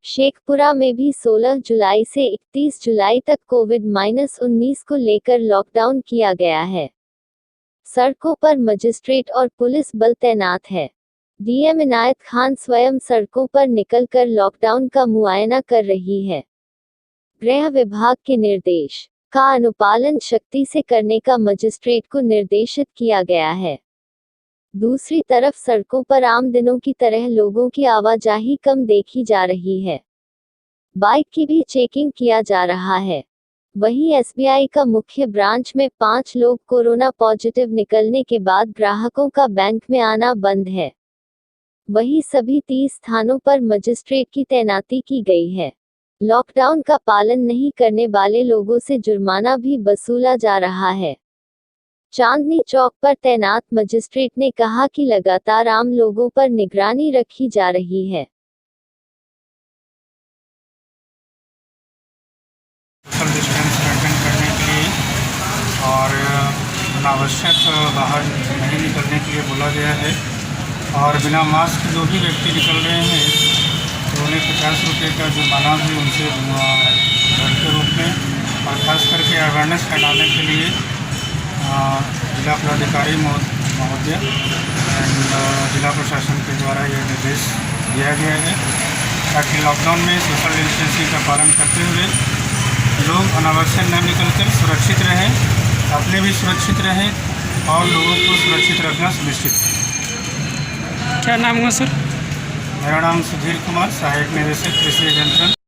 शेखपुरा में भी 16 जुलाई से 31 जुलाई तक कोविड-19 को लेकर लॉकडाउन किया गया है। सड़कों पर मजिस्ट्रेट और पुलिस बल तैनात है। डीएम इनायत खान स्वयं सड़कों पर निकलकर लॉकडाउन का मुआयना कर रही है। गृह विभाग के निर्देश का अनुपालन सख्ती से करने का मजिस्ट्रेट को निर्देशित किया गया है। दूसरी तरफ सड़कों पर आम दिनों की तरह लोगों की आवाजाही कम देखी जा रही है। बाइक की भी चेकिंग किया जा रहा है। वहीं एसबीआई का मुख्य ब्रांच में 5 लोग कोरोना पॉजिटिव निकलने के बाद ग्राहकों का बैंक में आना बंद है। वहीं सभी 30 स्थानों पर मजिस्ट्रेट की तैनाती की गई है। लॉकडाउन का पालन नहीं करने वाले लोगों से जुर्माना भी वसूला जा रहा है। चांदनी चौक पर तैनात मजिस्ट्रेट ने कहा कि लगातार आम लोगों पर निगरानी रखी जा रही है। सोशल डिस्टेंस मेंटेन करने के लिए और अनावश्यक बाहर नहीं निकलने के लिए बोला गया है। और बिना मास्क जो भी व्यक्ति निकल रहे हैं तो उन्हें 50 रुपये का जुर्माना भी उनसे दंड के रूप में, और ख़ास करके अवेयरनेस फैलाने के लिए जिला पदाधिकारी महोदय एंड जिला प्रशासन के द्वारा यह निर्देश दिया गया है ताकि लॉकडाउन में सोशल डिस्टेंसिंग का पालन करते हुए लोग अनावश्यक न निकलकर सुरक्षित रहें, अपने भी सुरक्षित रहें और लोगों को सुरक्षित रखना सुनिश्चित करें। क्या नाम हुआ सर? मेरा नाम सुधीर कुमार, सहायक निदेशक कृषि अभियंत्रण।